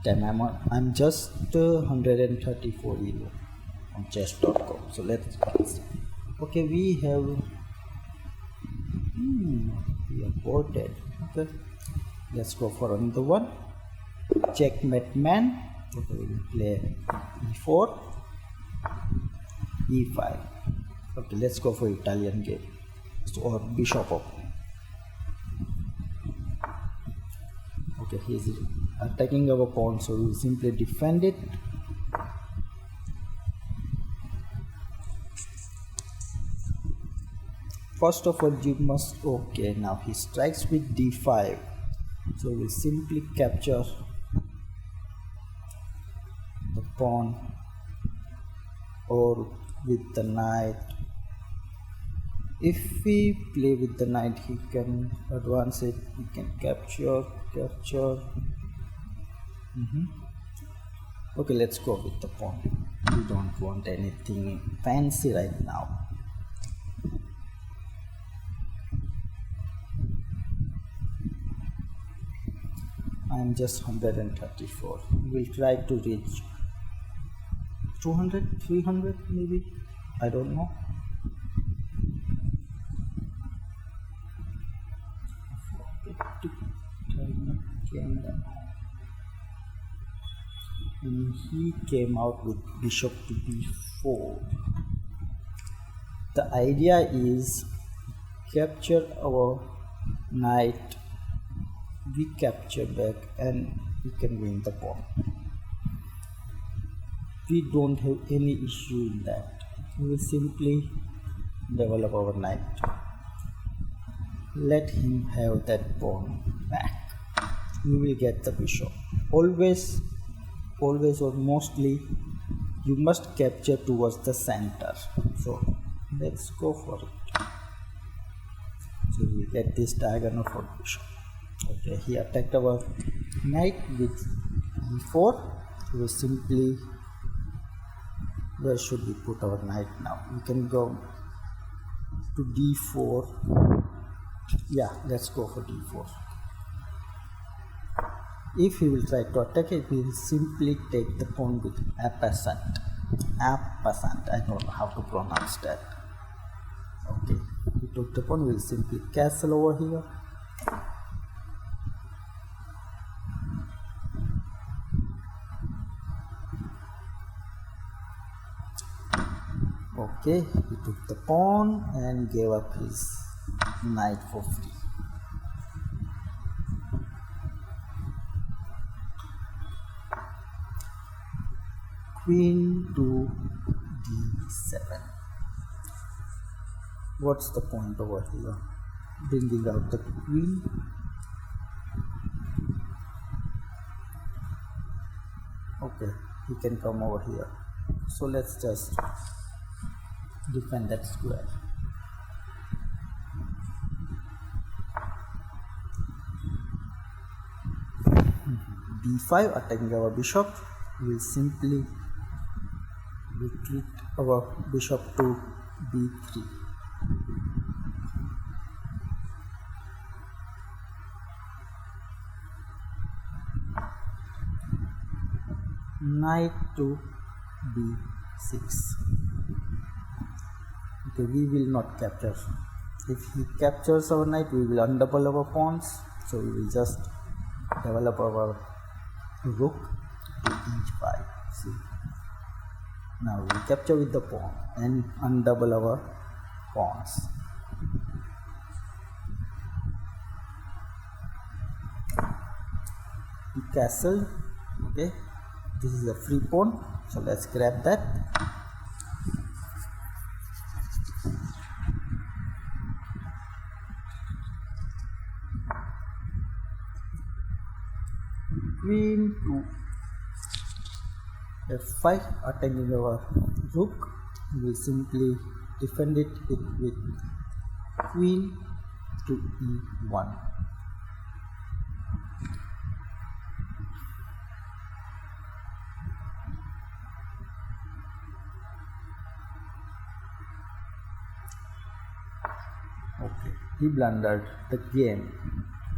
Time I'm just 134 euro on chess.com. So let's okay, we have we are boarded. Okay, let's go for another one. Checkmate man. Okay, we will play e4, e5. Okay, let's go for Italian game. So, or bishop up. Okay, he's attacking our pawn, so we will simply defend it. First of all, you must, okay, now he strikes with d5, so we simply capture the pawn, or with the knight. If we play with the knight, he can advance it, he can capture. Okay, let's go with the pawn. We don't want anything fancy right now. I'm just 134. We'll try to reach 200, 300 maybe. I don't know. And he came out with bishop to b4. The idea is capture our knight, we capture back, and we can win the pawn. We don't have any issue in that. We will simply develop our knight. Let him have that pawn back. We will get the bishop. Always or mostly, you must capture towards the center. So let's go for it. So we get this diagonal for bishop. Okay, he attacked our knight with e4. We will simply, where should we put our knight now? We can go to d4. Yeah, let's go for d4. If he will try to attack it, we will simply take the pawn with passant. I don't know how to pronounce that. Okay, we took the pawn, we will simply castle over here. Okay, he took the pawn and gave up his knight for free. Queen to d7. What's the point over here? Bringing out the queen. Okay, he can come over here. So let's just defend that square. d5, attacking our bishop. We will simply retreat our bishop to b3. Knight to b6. Okay, we will not capture. If he captures our knight, we will undouble our pawns. So we will just develop our rook to h5. See, now we capture with the pawn and undouble our pawns. We castled. Okay, this is a free pawn, so let's grab that. Queen to f5, attacking our rook. We will simply defend it with queen to e1. Okay, he blundered the game.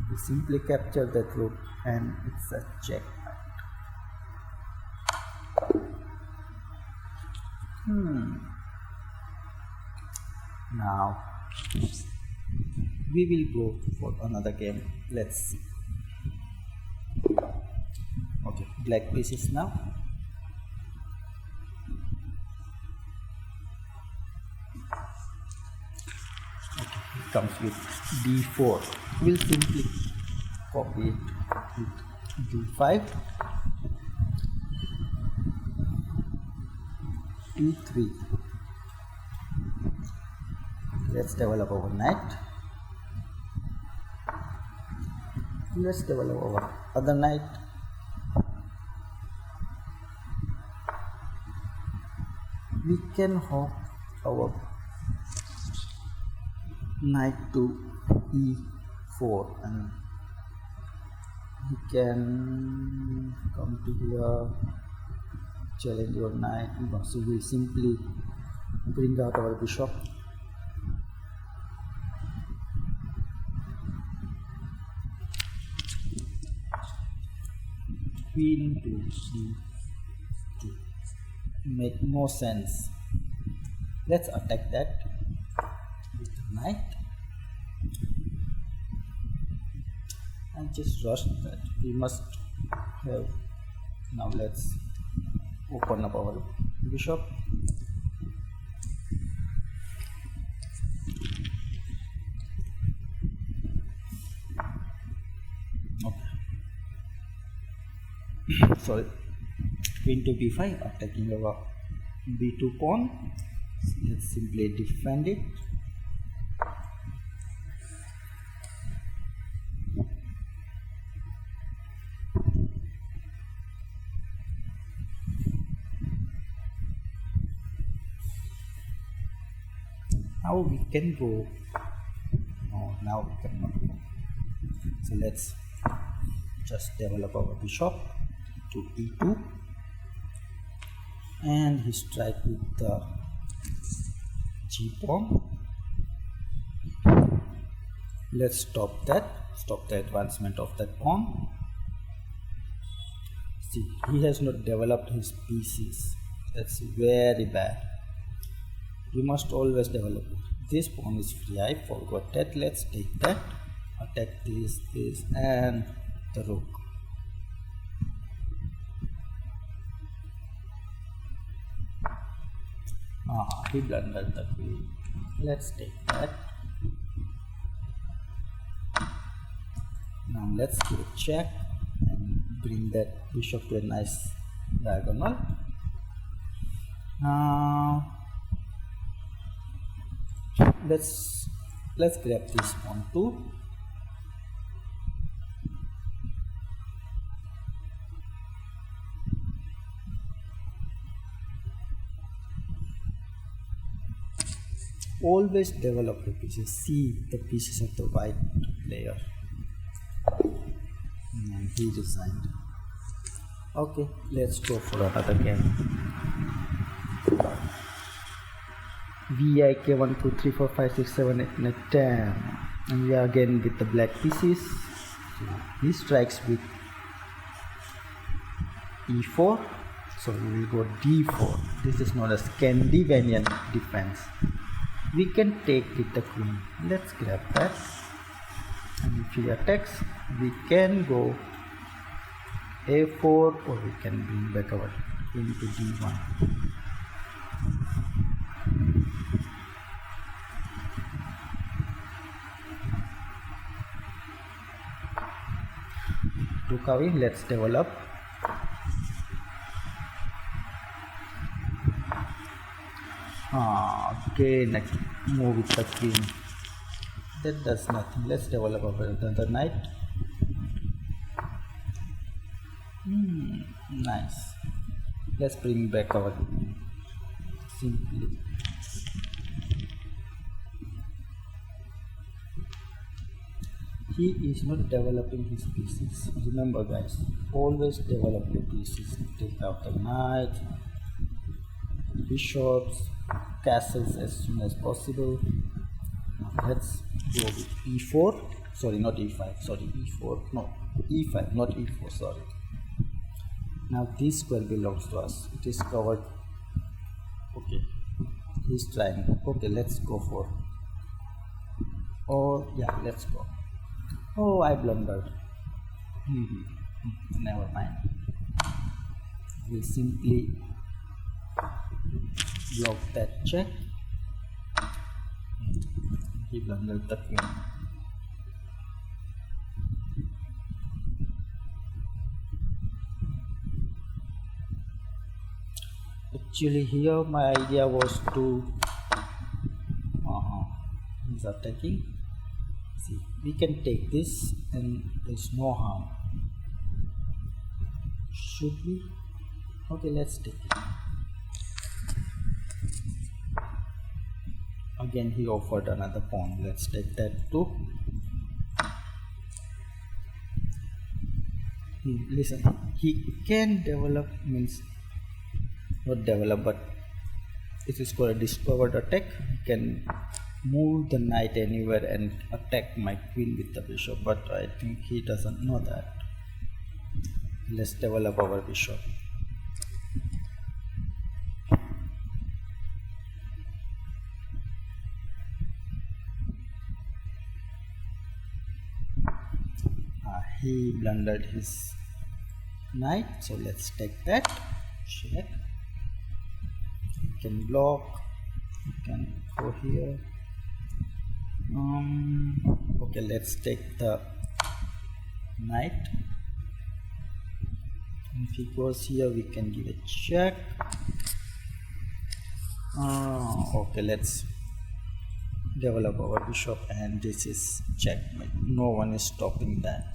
We simply capture that rook and it's a checkmate. Now we will go for another game. Let's see. Okay, black pieces now. Okay, it comes with d4. We'll simply copy it with d5, e3. Let's develop our knight. Let's develop our other knight. We can hop our knight to e4 and we can come to here, challenge your knight. So we simply bring out our bishop. Queen to c2. Make no sense. Let's attack that with the knight and just rush that. We must have. Now let's open up our bishop. Okay. Sorry. Queen to b5, attacking our b2 pawn. Let's simply defend it. Now we can go. No, now we cannot go. So let's just develop our bishop to e2. And he strike with the g pawn. Let's stop the advancement of that pawn. See, he has not developed his pieces. That's very bad. You must always develop it. This pawn is free. I forgot that. Let's take that. Attack this, and the rook. He blundered the queen. Let's take that. Now let's give a check and bring that bishop to a nice diagonal. Now let's grab this pawn too. Always develop the pieces. See the pieces of the white player. And he resigned. Okay, let's go for another game. VIK 1 2 3 4 5 6 7 8 9 10. And we are again with the black pieces. So he strikes with e4. So we will go d4. This is known as Scandinavian defense. We can take with the queen. Let's grab that. And if he attacks, we can go a4 or we can bring back our queen to d1. Took away. Let's develop. Again move with the queen. That does nothing. Let's develop another knight. Nice. Let's bring back our queen. Simply. He is not developing his pieces. Remember guys, always develop your pieces. Take out the knight, bishops, castles as soon as possible. Now let's go with e4. Sorry, not e5. Sorry, e4. No, e5, not e4. Sorry. Now this square belongs to us. It is covered Okay, he's trying. Okay, let's go for. Oh yeah, let's go. Oh, I blundered. Never mind. We'll simply block that check. He blundered the queen. Actually, here my idea was to. He's attacking. See, we can take this, and there's no harm. Should we? Okay, let's take it. Again, he offered another pawn. Let's take that too. Listen, he can develop, means not develop, but it is called a discovered attack. He can move the knight anywhere and attack my queen with the bishop, but I think he doesn't know that. Let's develop our bishop. He blundered his knight, so let's take that. Check. You can block. You can go here. Okay, let's take the knight. If he goes here, we can give a check. Okay, let's develop our bishop, and this is checkmate. No one is stopping that.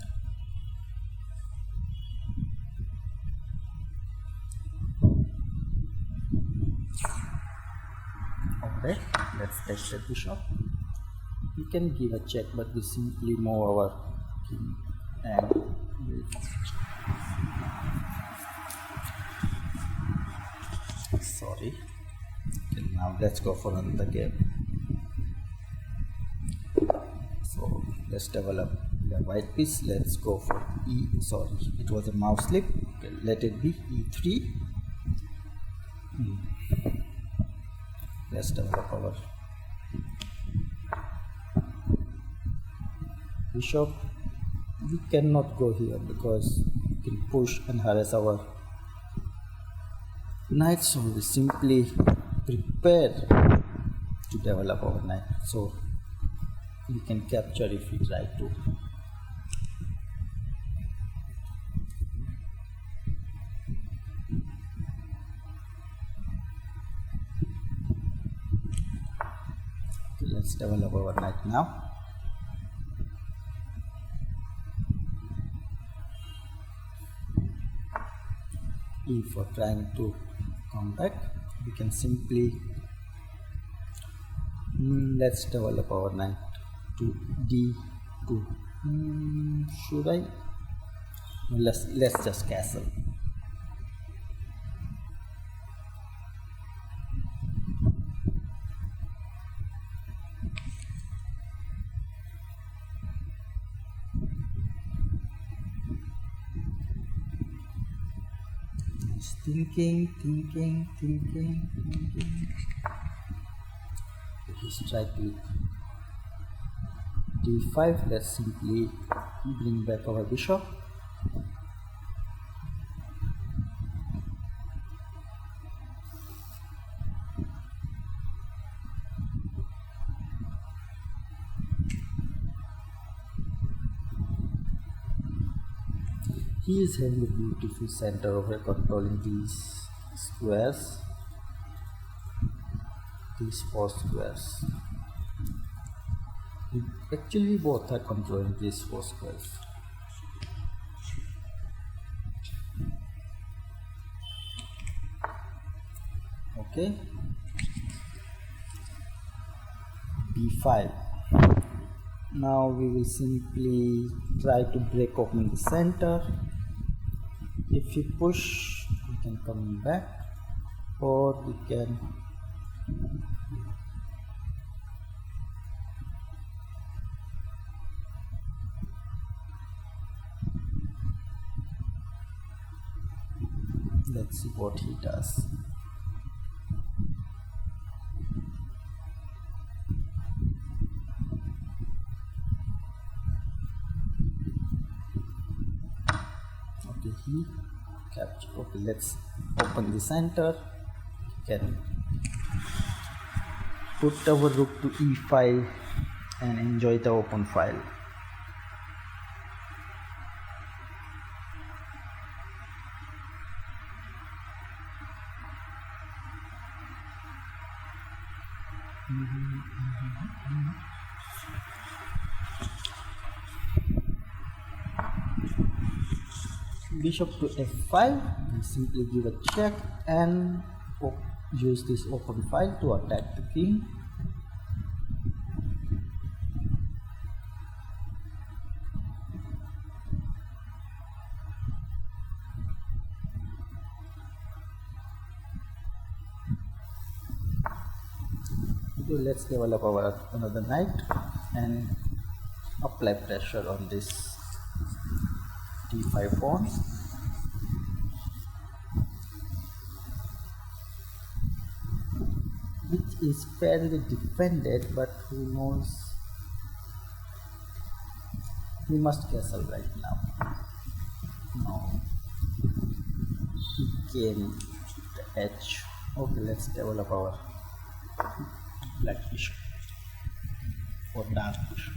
Okay, let's take the bishop. We can give a check, but we simply move our king and sorry. Okay, now let's go for another game. So let's develop the white piece. Let's go for sorry, it was a mouse slip. Okay, let it be e3. Let's develop our bishop. We cannot go here because we can push and harass our knight, so we simply prepare to develop our knight, so we can capture if we try to. Okay, let's develop our knight now. If we're trying to come back, we can simply let's develop our knight to d2. Should I? Let's just castle. Thinking. He's tried to d5. Let's simply bring back our bishop. He is having a beautiful center over controlling these squares, these 4 squares. Actually, both are controlling these 4 squares. Okay, b5. Now we will simply try to break open the center. If we push, we can come back, or we can let's see what he does. Okay, he capture. Okay, let's open the center. Can put our rook to e5 and enjoy the open file. Bishop to f5, we simply give a check and use this open file to attack the king. Okay, let's develop our another knight and apply pressure on this d5 pawn. Which is fairly defended, but who knows, we must castle right now. No, he came the edge. Okay, let's develop our black bishop or dark bishop.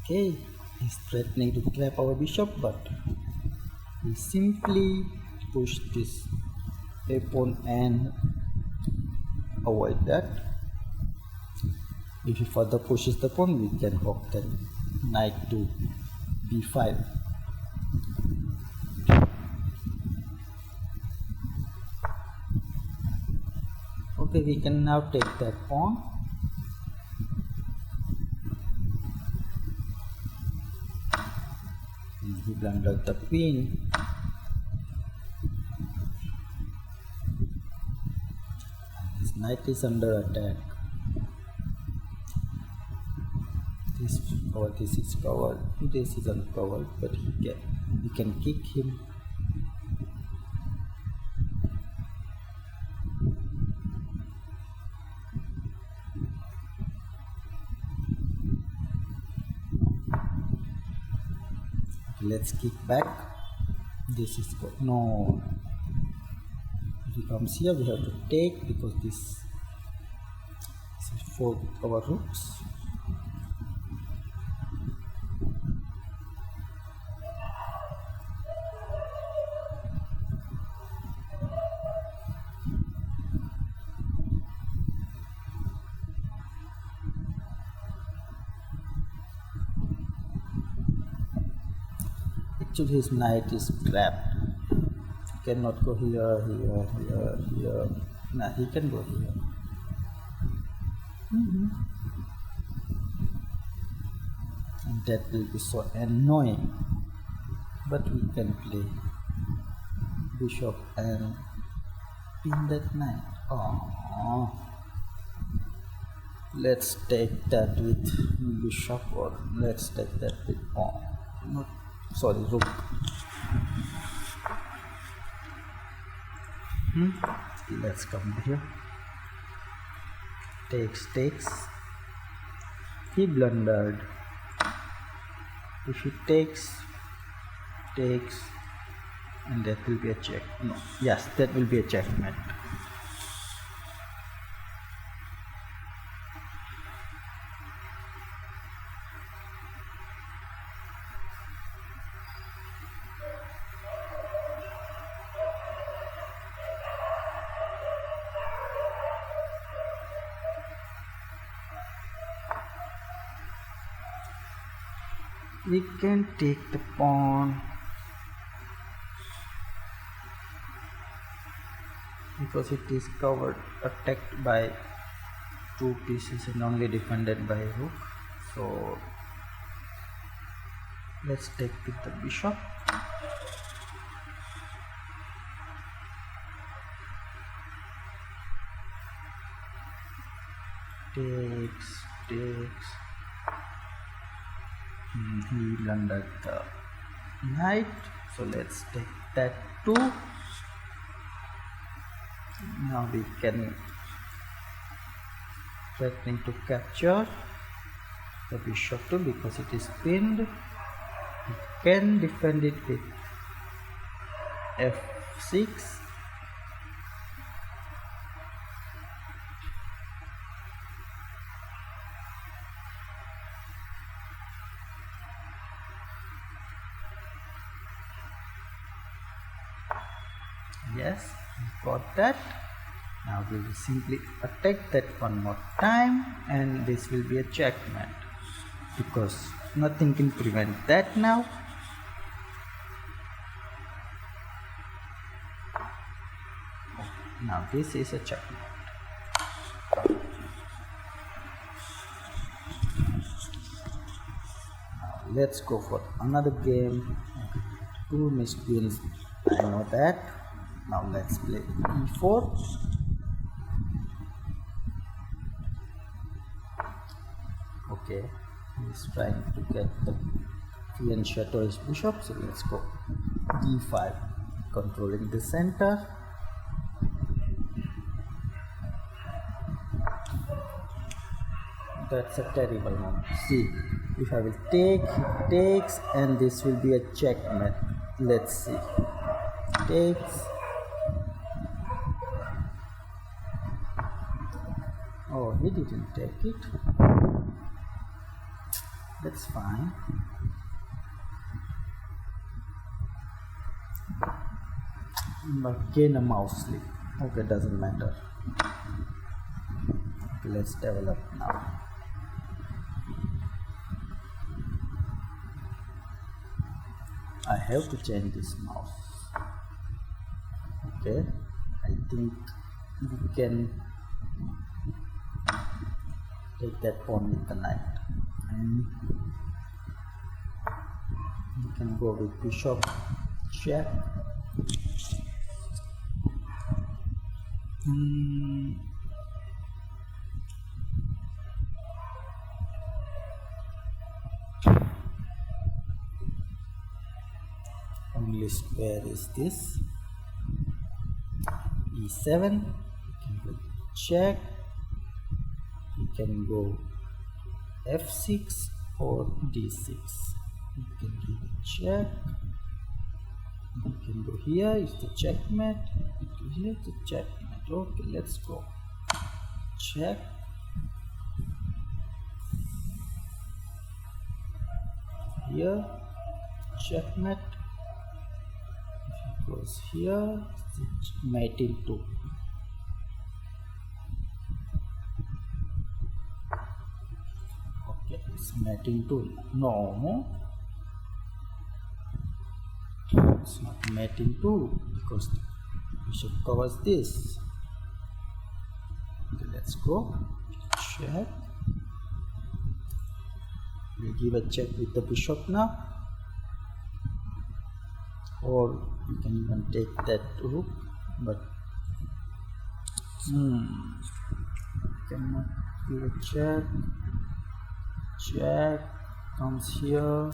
Okay, he's threatening to trap our bishop, but we simply push this a pawn and avoid that. If he further pushes the pawn, we can hook the knight to b5. Okay, we can now take that pawn. He blundered the queen. His knight is under attack. This is covered. This is uncovered, but we can kick him. Let's kick back. This is good. No. If he comes here, we have to take, because this is for our rooks. Actually, his knight is trapped. He cannot go here. Nah, he can go here. And that will be so annoying. But we can play bishop and pin that knight. Oh, let's take that with bishop, or let's take that with pawn. Not sorry, rook. Let's come here. Takes. He blundered. If he takes, and that will be a check. No, yes, that will be a checkmate. We can take the pawn because it is covered, attacked by two pieces and only defended by rook. So let's take with the bishop. takes. He under the knight, so let's take that too. Now we can threatening to capture the bishop too because it is pinned. We can defend it with f6. Yes, we got that. Now we will simply attack that one more time, and this will be a checkmate because nothing can prevent that now. Now this is a checkmate. Now let's go for another game. 2 missed queens, I know that. Now let's play e4. Okay, he's trying to get the key and shatter his bishop, so let's go d5, controlling the center. That's a terrible one. See, if I will take, he takes, and this will be a checkmate. Let's see. Takes. Oh, he didn't take it. That's fine. But gain a mouse slip. Okay, doesn't matter. Okay, let's develop now. I have to change this mouse. Okay, I think we can take that pawn with the knight, and we can go with bishop check. Only square is this. e7, we can go check. We can go f6 or d6. We can give a check. We can go here, it's the checkmate. Here's the checkmate. Okay, let's go. Check. Here, checkmate. If it goes here, it's mating 2. Okay, it's mating 2. No, it's not mating 2 because the bishop covers this. Okay, let's go. Check. We give a check with the bishop now, or we can even take that rook, but cannot give a check. Check comes here.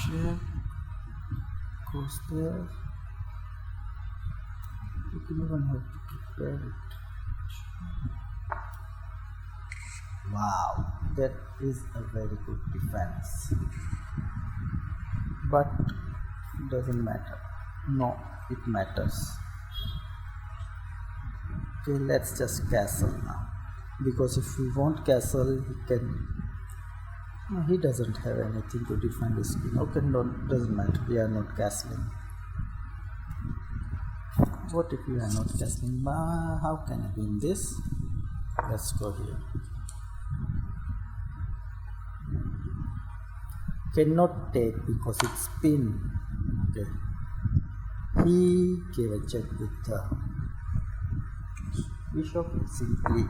Check goes there. You can even have to prepare it. Wow, that is a very good defense, but it doesn't matter. No, it matters. Okay, let's just castle now, because if we want castle, he can. No, he doesn't have anything to defend his queen. Okay, no, doesn't matter. We are not castling. What if we are not castling? How can I win this? Let's go here. Cannot take because it's pinned. Okay. He gave a check with the bishop. Simply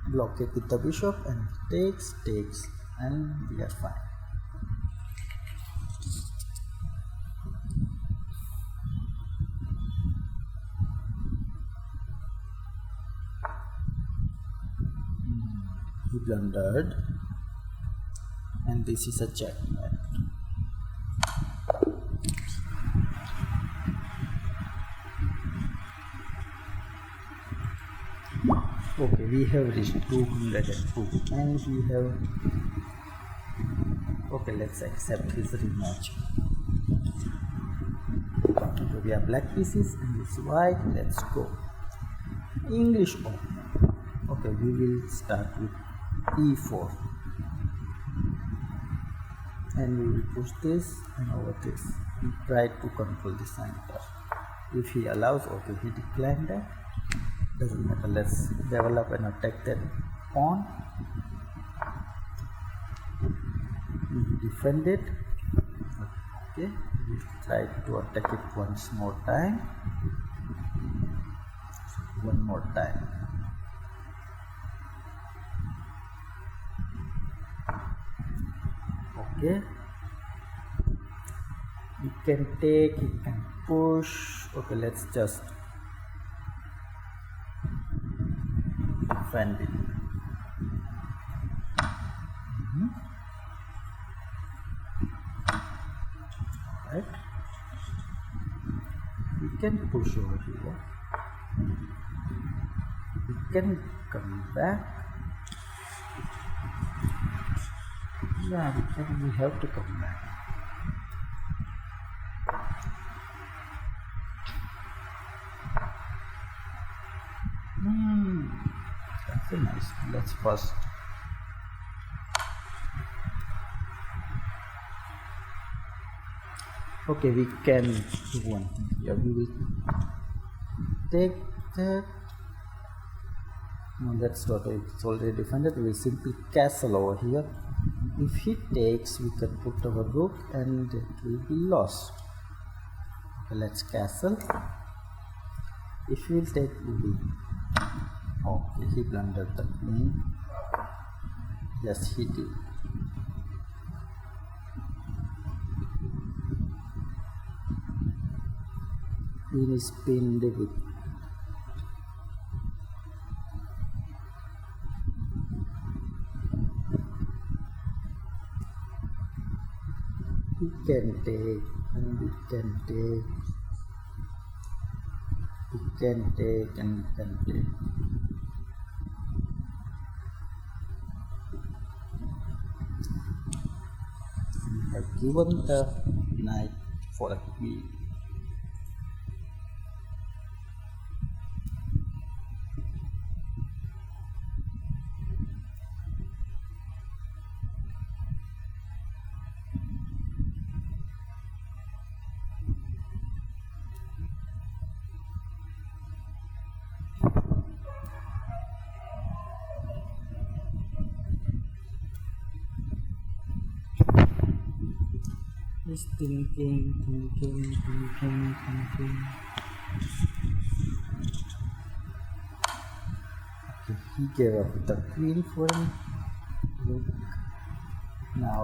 block it with the bishop and takes, and we are fine. he blundered, and this is a checkmate. Okay, we have reached 202 and we have, okay, let's accept his rematch. Okay, we have black pieces and it's white. Let's go. English opener. Okay, we will start with e4 and we will push this and over this. We try to control the center. If he allows, okay, he declined that. Doesn't matter. Let's develop and attack that pawn. We defend it. Okay, we try to attack it once more time. One more time. Okay, you can take, you can push. Okay, let's just defend it. Right, we can push over here. We can come back. Yeah, we have to come back. That's a nice. Let's first. Okay, we can do one thing here. We will take that. No, that's not it. It's already defended. We will simply castle over here. If he takes, we can put our rook and it will be lost. Okay, let's castle. If he will take, we will. Okay, he blundered the queen. Yes, he did. Queen is pinned with. We can take, and we can take. We can take, and we can take. We have given the knight for a queen. He's thinking. Okay, he gave up the queen for him. Look. Now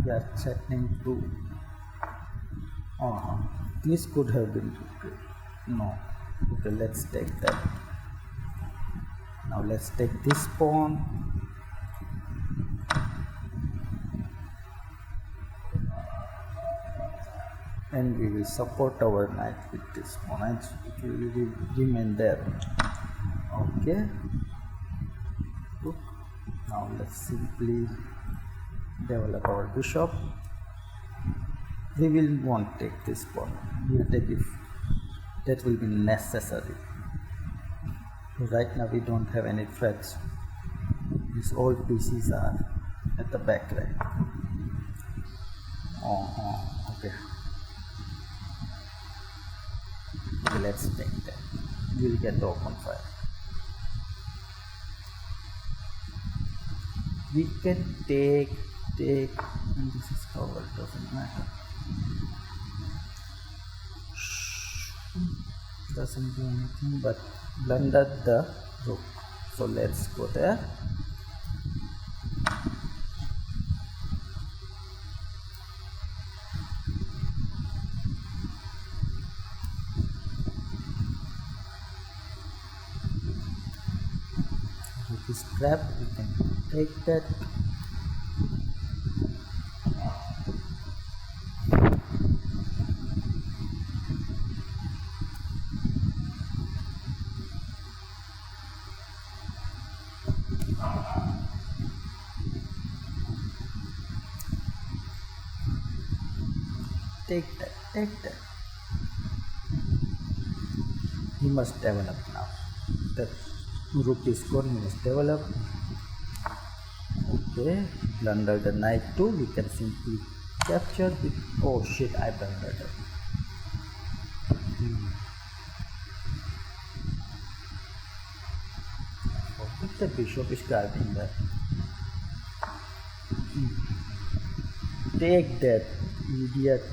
we are threatening to. This could have been good. No. Okay, let's take that. Now let's take this pawn. And we will support our knight with this pawn, and it will remain there. Okay. Look. Now let's simply develop our bishop. We will won't take this pawn. We will take if that will be necessary. Right now we don't have any threats. These old pieces are at the back line. Okay. Okay, let's take that. We'll get the open fire. We can take, and this is covered, doesn't matter. Doesn't do anything but blunder the rook. So let's go there. With this trap we can take that. Take that. He must develop now. The rook is gone, he must develop. Okay, blunder the knight too. We can simply capture the. Oh shit, I blundered it. Okay, the bishop is guarding that. Take that, idiot.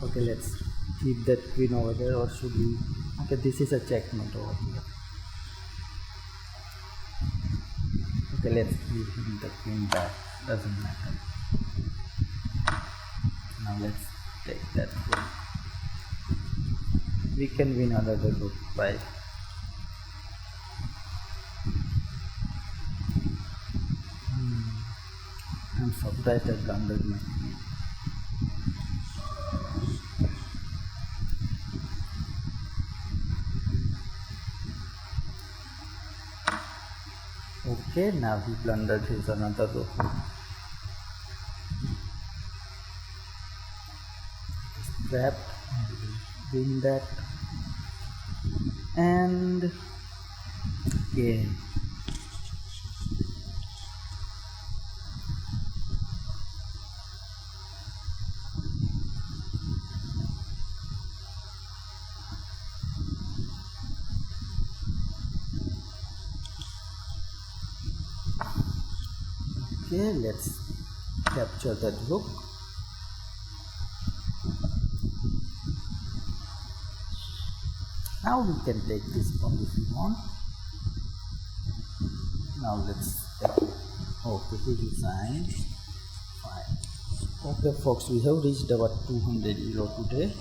Okay, let's keep that queen over there, or should we? Okay, this is a checkmate over here. Okay, let's give him the queen back. Doesn't matter. Now let's take that queen. We can win another rook by. I'm surprised I blundered my queen. Okay, now he blundered his another rook. Trapped, win that, and game. Okay, let's capture that rook. Now we can take this pawn if we want. Now let's take it. Okay, he resigned. Fine. Okay folks, we have reached about 200 euro today.